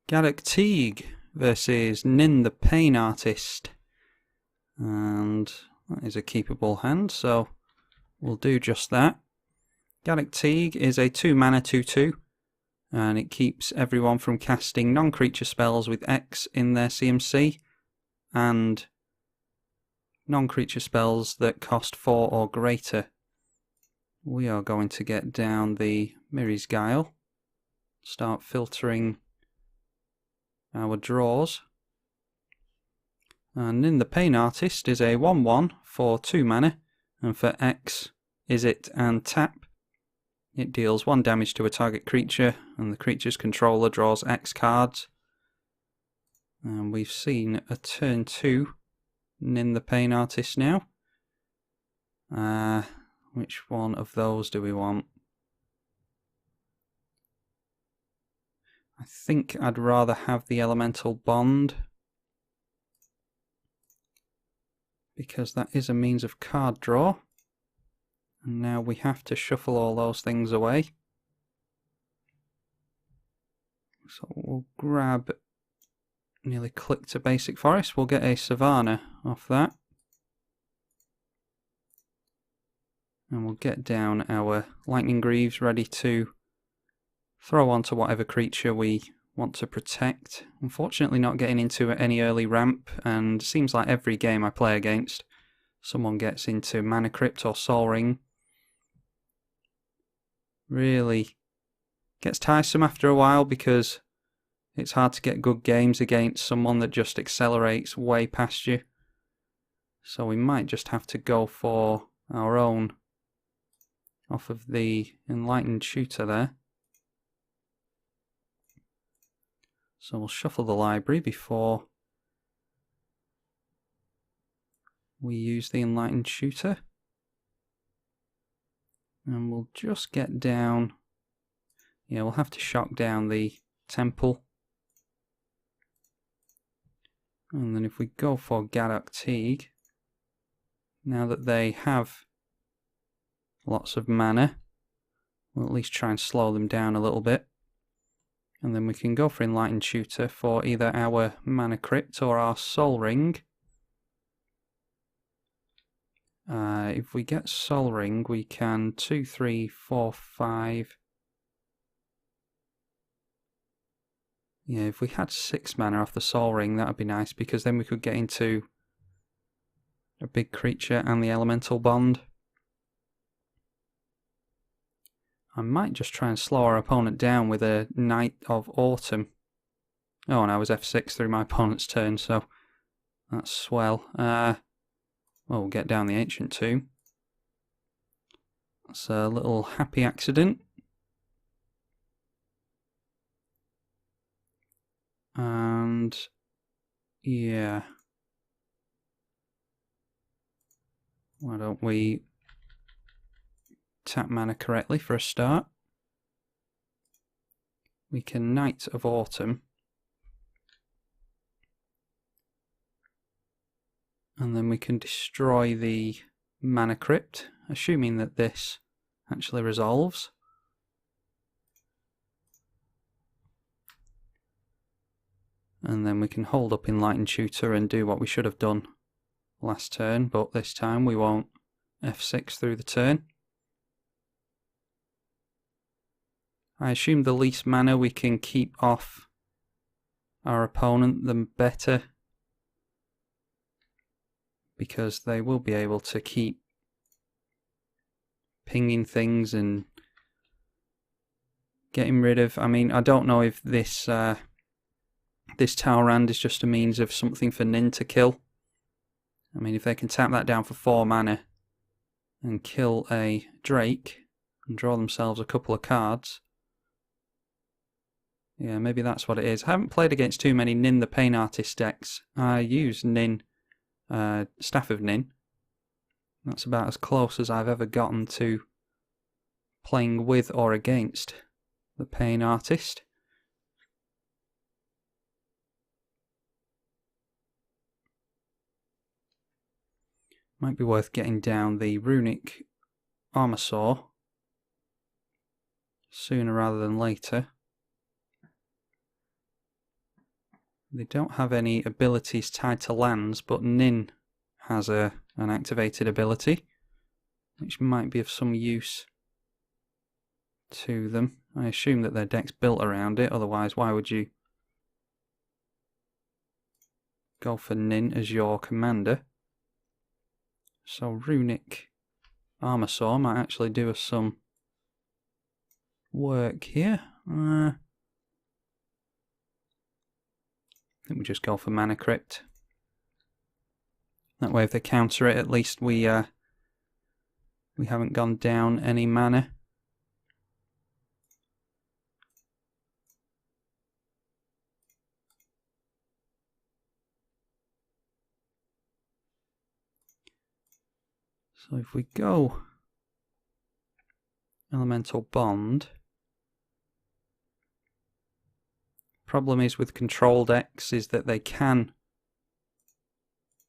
Gaddock Teeg versus Nin the Pain Artist. And that is a keepable hand, so we'll do just that. Gaddock Teeg is a 2-mana 2/2, and it keeps everyone from casting non-creature spells with X in their CMC, and non-creature spells that cost 4 or greater. We are going to get down the Mirri's Guile, start filtering our draws. And Nin the Pain Artist is a 1/1 for 2 mana, and for X, is it and tap. It deals 1 damage to a target creature, and the creature's controller draws X cards. And we've seen a turn 2 Nin the Pain Artist now. Which one of those do we want? I think I'd rather have the Elemental Bond, because that is a means of card draw. And now we have to shuffle all those things away. So we'll grab, nearly click to Basic Forest, we'll get a Savannah off that. And we'll get down our Lightning Greaves ready to throw onto whatever creature we want to protect. Unfortunately not getting into any early ramp, and seems like every game I play against someone gets into Mana Crypt or Sol Ring. Really gets tiresome after a while because it's hard to get good games against someone that just accelerates way past you. So we might just have to go for our own off of the Enlightened Shooter there. So we'll shuffle the library before we use the Enlightened Shooter. And we'll just get down, yeah, we'll have to shock down the Temple. And then if we go for Gaddock Teeg, now that they have lots of mana, we'll at least try and slow them down a little bit. And then we can go for Enlightened Shooter for either our Mana Crypt or our Sol Ring. If we get Sol Ring, we can 2, 3, 4, 5. Yeah, if we had 6 mana off the Sol Ring, that would be nice, because then we could get into a big creature and the Elemental Bond. I might just try and slow our opponent down with a Knight of Autumn. Oh, and I was F6 through my opponent's turn, so that's swell. Well, we'll get down the Ancient Tomb. That's a little happy accident. And yeah, why don't we tap mana correctly for a start? We can Knight of Autumn, and then we can destroy the Mana Crypt, assuming that this actually resolves. And then we can hold up Enlightened Shooter and do what we should have done last turn, but this time we won't F6 through the turn. I assume the least mana we can keep off our opponent, the better, because they will be able to keep pinging things and getting rid of... I mean, I don't know if this this Taurand is just a means of something for Nin to kill. I mean, if they can tap that down for 4 mana and kill a Drake and draw themselves a couple of cards... Yeah, maybe that's what it is. I haven't played against too many Nin the Pain Artist decks. I use Nin, Staff of Nin. That's about as close as I've ever gotten to playing with or against the Pain Artist. Might be worth getting down the Runic Armasaur sooner rather than later. They don't have any abilities tied to lands, but Nin has an activated ability, which might be of some use to them. I assume that their deck's built around it, otherwise why would you go for Nin as your commander? So Runic Armor Saw might actually do us some work here. I think we just go for Mana Crypt. That way if they counter it, at least we haven't gone down any mana. So if we go Elemental Bond, problem is with control decks is that they can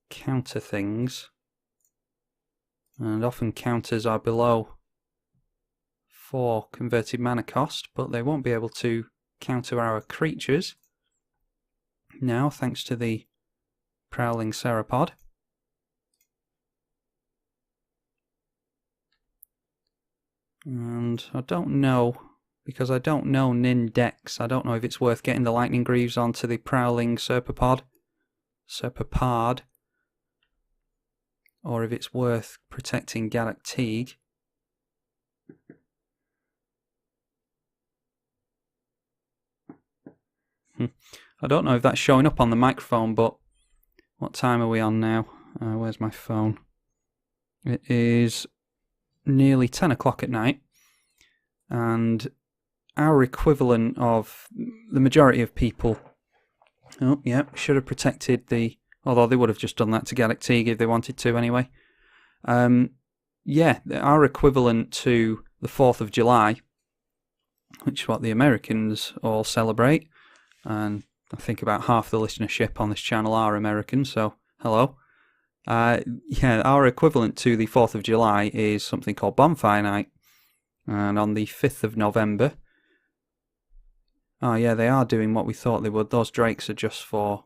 counter things, and often counters are below 4 converted mana cost, but they won't be able to counter our creatures now thanks to the Prowling Ceropod. And I don't know, because I don't know Nin decks, I don't know if it's worth getting the Lightning Greaves onto the Prowling Serpapod, or if it's worth protecting Gaddock Teeg. I don't know if that's showing up on the microphone, but what time are we on now? Where's my phone? It is nearly 10 o'clock at night, and our equivalent of the majority of people, oh yeah, should have protected the, although they would have just done that to Gaddock Teeg if they wanted to anyway. Yeah, our equivalent to the 4th of July, which is what the Americans all celebrate, and I think about half the listenership on this channel are American, so hello. Yeah, our equivalent to the 4th of July is something called Bonfire Night. And on the 5th of November... Oh yeah, they are doing what we thought they would. Those drakes are just for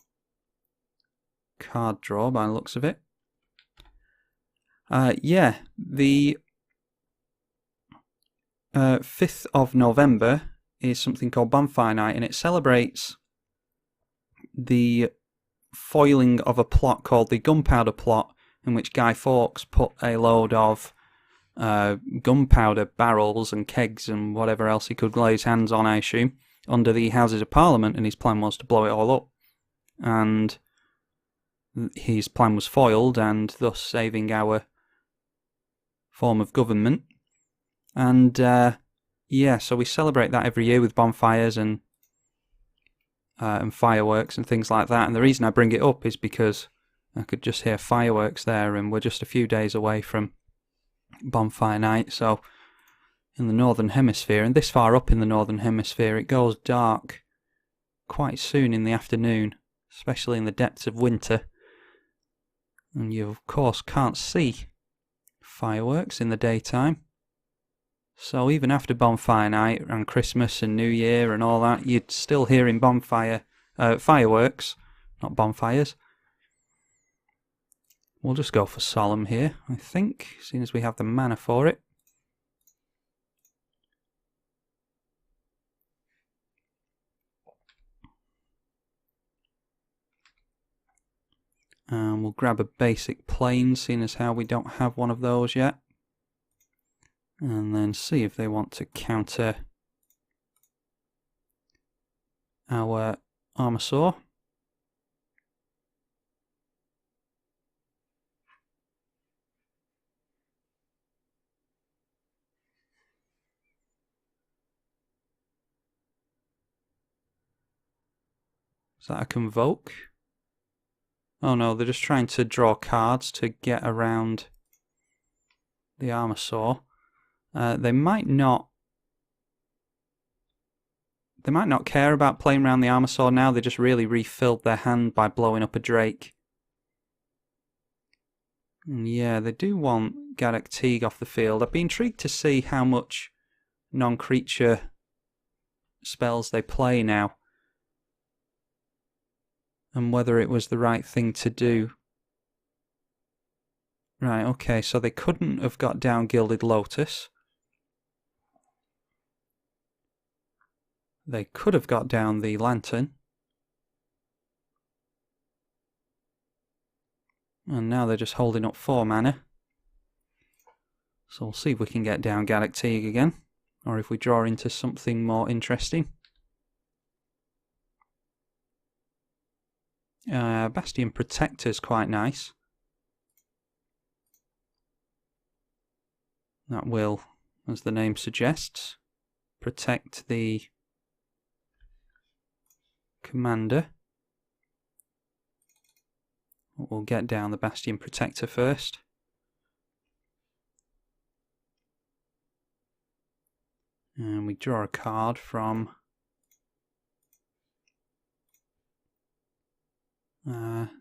card draw by the looks of it. Yeah, the 5th of November is something called Bonfire Night, and it celebrates the foiling of a plot called the Gunpowder Plot, in which Guy Fawkes put a load of gunpowder barrels and kegs and whatever else he could lay his hands on, I assume, under the Houses of Parliament, and his plan was to blow it all up. And his plan was foiled, and thus saving our form of government. And yeah, so we celebrate that every year with bonfires and fireworks and things like that. And the reason I bring it up is because I could just hear fireworks there, and we're just a few days away from Bonfire Night. So in the Northern Hemisphere, and this far up in the Northern Hemisphere, it goes dark quite soon in the afternoon, especially in the depths of winter. And you, of course, can't see fireworks in the daytime. So even after Bonfire Night and Christmas and New Year and all that, you're still hearing fireworks, not bonfires. We'll just go for Solemn here, I think, seeing as we have the mana for it. And we'll grab a basic plane, seeing as how we don't have one of those yet. And then see if they want to counter our Armor Saw. Is that a Convoke? Oh no, they're just trying to draw cards to get around the Armor Saw. They might not care about playing around the Armor Saw now. They just really refilled their hand by blowing up a Drake. And yeah, they do want Gaddock Teeg off the field. I'd be intrigued to see how much non-creature spells they play now. and whether it was the right thing to do. Right, okay, so they couldn't have got down Gilded Lotus. They could have got down the Lantern. And now they're just holding up 4 mana. So we'll see if we can get down Gaddock Teeg again, or if we draw into something more interesting. Bastion Protector's quite nice. That will, as the name suggests, protect the commander. We'll get down the Bastion Protector first. And we draw a card from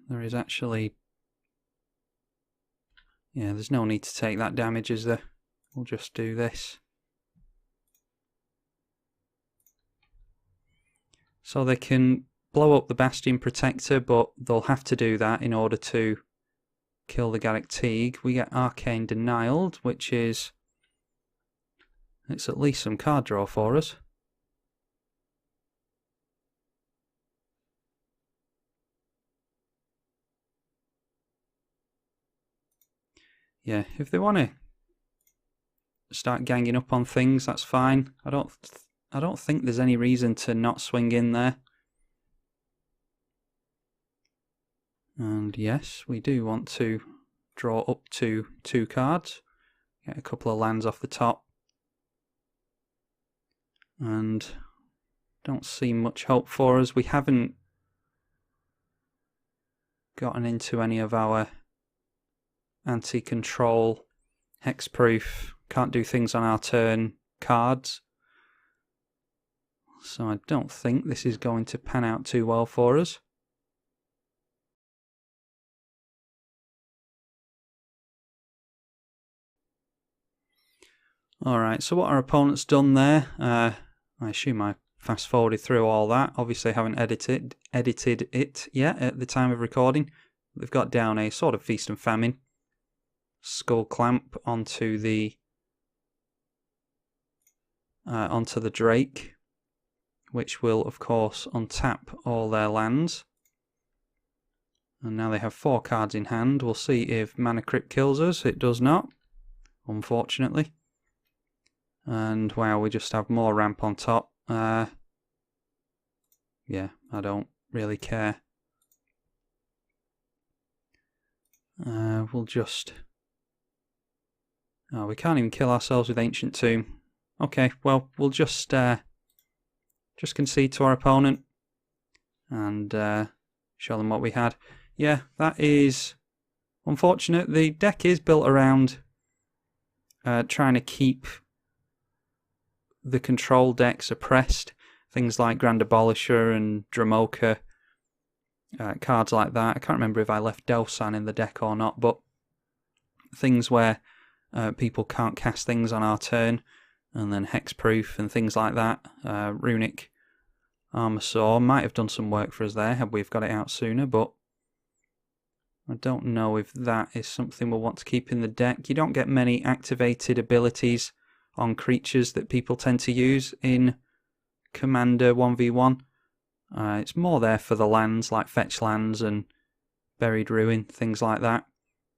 there is actually, yeah, there's no need to take that damage, is there? We'll just do this. So they can blow up the Bastion Protector, but they'll have to do that in order to kill the Gaddock Teeg. We get Arcane Denialed, which is, it's at least some card draw for us. Yeah, if they want to start ganging up on things, that's fine. I don't think there's any reason to not swing in there. And yes, we do want to draw up to 2 cards. Get a couple of lands off the top. And don't see much hope for us. We haven't gotten into any of our anti-control, hexproof, can't do things on our turn cards. So I don't think this is going to pan out too well for us. Alright, so what our opponent's done there, I assume I fast forwarded through all that. Obviously I haven't edited it yet at the time of recording. They've got down a sort of Feast and Famine Skull Clamp onto the Drake, which will of course untap all their lands. And now they have 4 cards in hand. We'll see if Mana Crypt kills us. It does not, unfortunately. And wow, we just have more ramp on top. Yeah, I don't really care. We'll just... Oh, we can't even kill ourselves with Ancient Tomb. Okay, well, we'll just concede to our opponent and show them what we had. Yeah, that is unfortunate. The deck is built around trying to keep the control deck suppressed. Things like Grand Abolisher and Dramoka, cards like that. I can't remember if I left Delsan in the deck or not, but things where people can't cast things on our turn, and then hexproof and things like that. Runic Armor Saw might have done some work for us there had we've got it out sooner, but I don't know if that is something we'll want to keep in the deck. You don't get many activated abilities on creatures that people tend to use in Commander 1v1. It's more there for the lands, like fetch lands and Buried Ruin, things like that.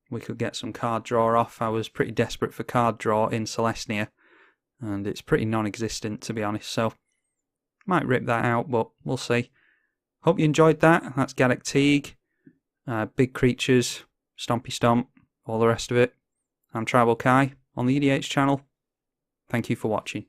We could get some card draw off. I was pretty desperate for card draw in Celestia, and it's pretty non-existent, to be honest, so might rip that out, but we'll see. Hope you enjoyed that. That's Gaddock Teeg. Big creatures, Stompy Stomp, all the rest of it. I'm tribalkai on the EDH channel. Thank you for watching.